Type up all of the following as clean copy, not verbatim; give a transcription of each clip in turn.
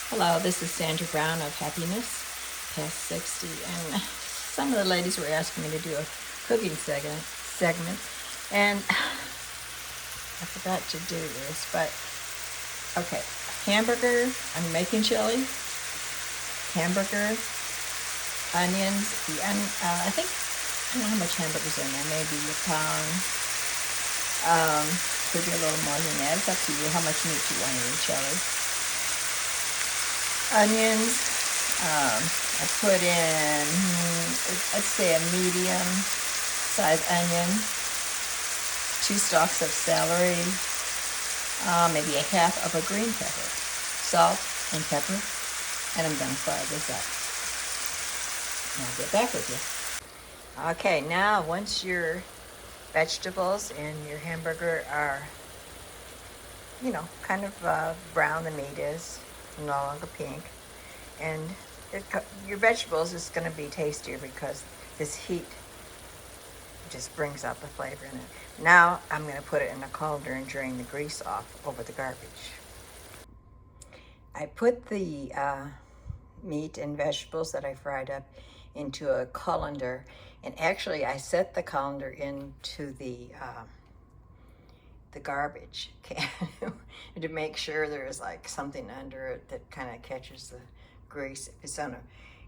Hello, this is Sandra Brown of Happiness Past 60, and some of the ladies were asking me to do a cooking segment, and I forgot to do this, but okay. Hamburger, I'm making chili, hamburger, onions, I think, I don't know how much hamburger's in there, maybe a pound, could be a little more than that, it's up to you how much meat you want in your chili. Onions, I put in, let's say a medium size onion, 2 stalks of celery, maybe a half of a green pepper, salt and pepper, and I'm going to fry this up. And I'll get back with you. Okay, now once your vegetables and your hamburger are, kind of brown, the meat is no longer pink, and your vegetables is going to be tastier because this heat just brings out the flavor in it. Now I'm going to put it in a colander and drain the grease off over the garbage. I put the meat and vegetables that I fried up into a colander, and actually I set the colander into the garbage can to make sure there's like something under it that kind of catches the grease. If it's on a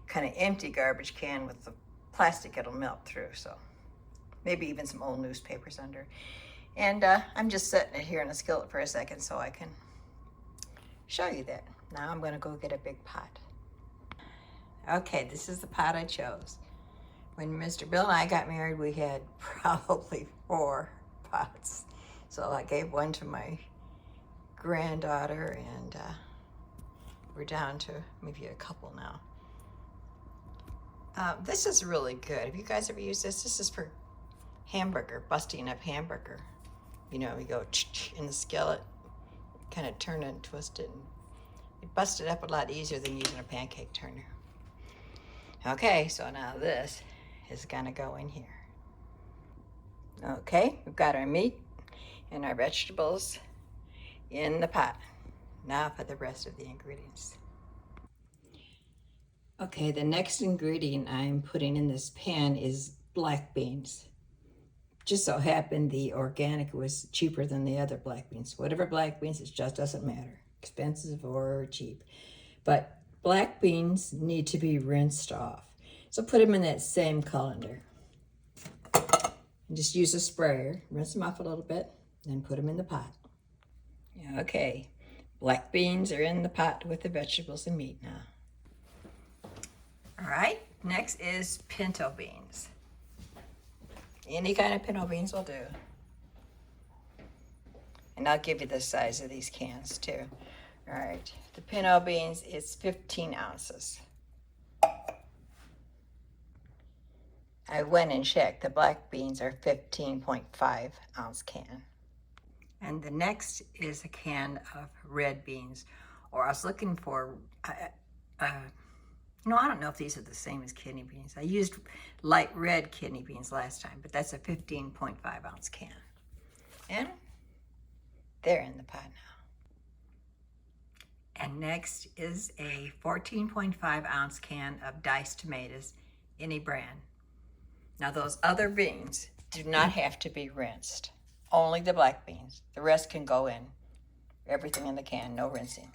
kind of empty garbage can with the plastic, it'll melt through. So maybe even some old newspapers under. And I'm just setting it here in a skillet for a second so I can show you that. Now I'm going to go get a big pot. Okay, this is the pot I chose. When Mr. Bill and I got married, we had probably 4 pots. So I gave one to my granddaughter, and we're down to maybe a couple now. This is really good. Have you guys ever used this? This is for hamburger, busting up hamburger. You go in the skillet, kind of turn it and twist it, and it busts it up a lot easier than using a pancake turner. Okay, so now this is gonna go in here. Okay, we've got our meat and our vegetables in the pot. Now for the rest of the ingredients. Okay, the next ingredient I'm putting in this pan is black beans. Just so happened the organic was cheaper than the other black beans. Whatever black beans, it just doesn't matter, expensive or cheap. But black beans need to be rinsed off. So put them in that same colander. And just use a sprayer, rinse them off a little bit, then put them in the pot. Okay, black beans are in the pot with the vegetables and meat now. All right, next is pinto beans. Any kind of pinto beans will do. And I'll give you the size of these cans too. All right, the pinto beans is 15 ounces. I went and checked. The black beans are 15.5 ounce can. And the next is a can of red beans, or I was looking for, I don't know if these are the same as kidney beans. I used light red kidney beans last time, but that's a 15.5 ounce can. And they're in the pot now. And next is a 14.5 ounce can of diced tomatoes, any brand. Now those other beans do not have to be rinsed. Only the black beans. The rest can go in. Everything in the can, no rinsing.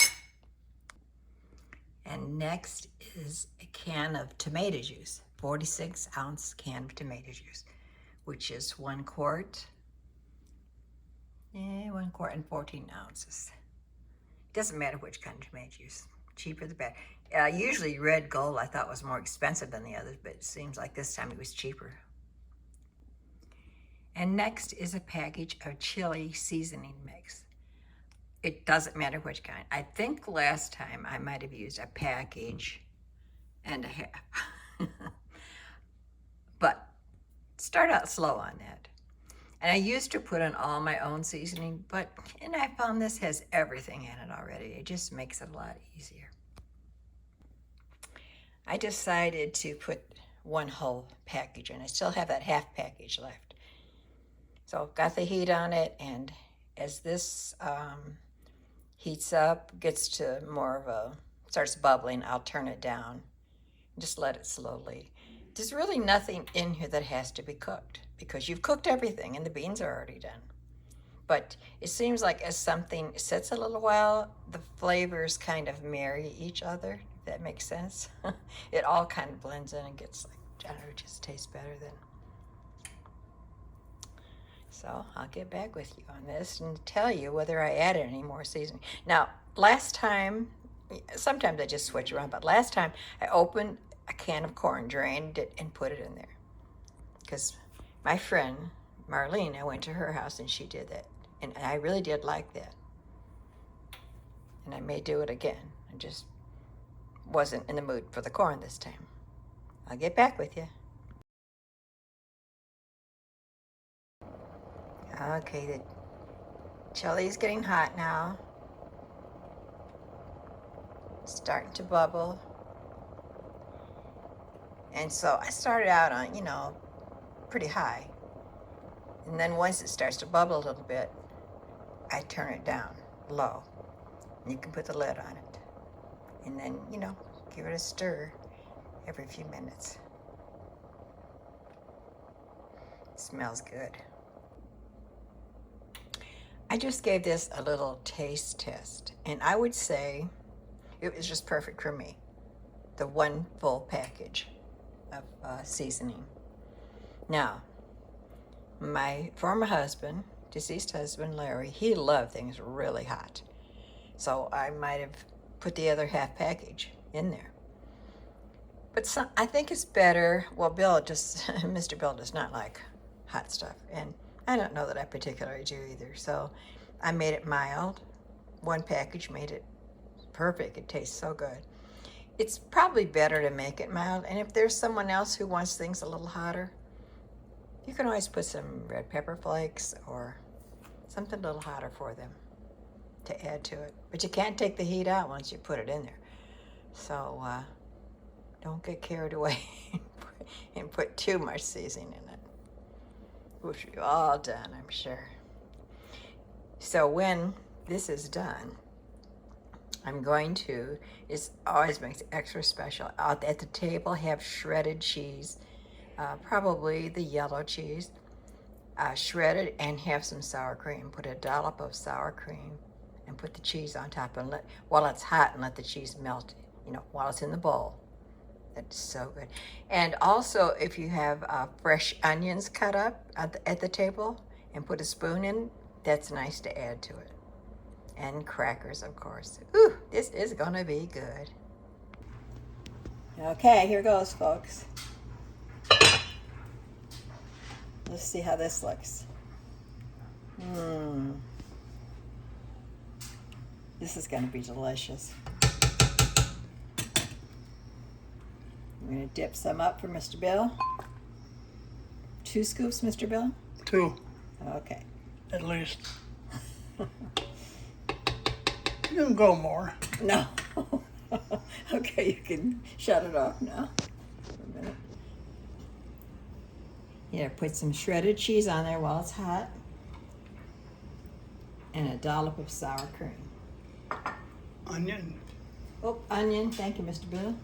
And next is a can of tomato juice, 46 ounce can of tomato juice, which is 1 quart. 1 quart and 14 ounces. Doesn't matter which kind of tomato juice. Cheaper the better. Usually red gold I thought was more expensive than the others, but it seems like this time it was cheaper. And next is a package of chili seasoning mix. It doesn't matter which kind. I think last time I might have used a package and a half. But start out slow on that. And I used to put in all my own seasoning, and I found this has everything in it already. It just makes it a lot easier. I decided to put 1 whole package in. I still have that half package left. So I've got the heat on it, and as this heats up, gets to more of a starts bubbling, I'll turn it down. Just let it slowly. There's really nothing in here that has to be cooked because you've cooked everything and the beans are already done. But it seems like as something sits a little while, the flavors kind of marry each other, if that makes sense. It all kind of blends in and gets like, I don't know, it just tastes better then. So I'll get back with you on this and tell you whether I added any more seasoning. Now, last time, sometimes I just switch around, but last time I opened a can of corn, drained it, and put it in there. Because my friend, Marlene, I went to her house and she did that. And I really did like that. And I may do it again. I just wasn't in the mood for the corn this time. I'll get back with you. Okay, the chili's getting hot now. It's starting to bubble. And so I started out on, pretty high. And then once it starts to bubble a little bit, I turn it down low. And you can put the lid on it. And then, give it a stir every few minutes. It smells good. I just gave this a little taste test, and I would say it was just perfect for me. The one full package of seasoning. Now, my former husband, deceased husband Larry, he loved things really hot. So I might have put the other half package in there. But I think it's better, well, Mr. Bill does not like hot stuff. And I don't know that I particularly do either. So I made it mild. One package made it perfect. It tastes so good. It's probably better to make it mild. And if there's someone else who wants things a little hotter, you can always put some red pepper flakes or something a little hotter for them to add to it. But you can't take the heat out once you put it in there. So don't get carried away and put too much seasoning in it, which we've all done, I'm sure. So when this is done, I'm going to, it always makes it extra special. Out at the table, have shredded cheese, probably the yellow cheese, shredded, and have some sour cream. Put a dollop of sour cream and put the cheese on top and while it's hot, and let the cheese melt, while it's in the bowl. That's so good. And also, if you have fresh onions cut up at the table and put a spoon in, that's nice to add to it. And crackers, of course. Ooh, this is gonna be good. Okay, here goes, folks. Let's see how this looks. This is gonna be delicious. I'm gonna dip some up for Mr. Bill. 2 scoops, Mr. Bill? 2. Okay. At least. You can go more. No. Okay, you can shut it off now for a minute. Yeah, put some shredded cheese on there while it's hot. And a dollop of sour cream. Onion. Oh, onion. Thank you, Mr. Bill.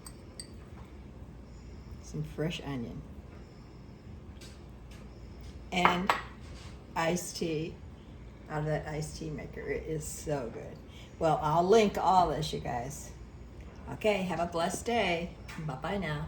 Some fresh onion. And iced tea out of that iced tea maker. It is so good. Well, I'll link all this, you guys. Okay, have a blessed day. Bye-bye now.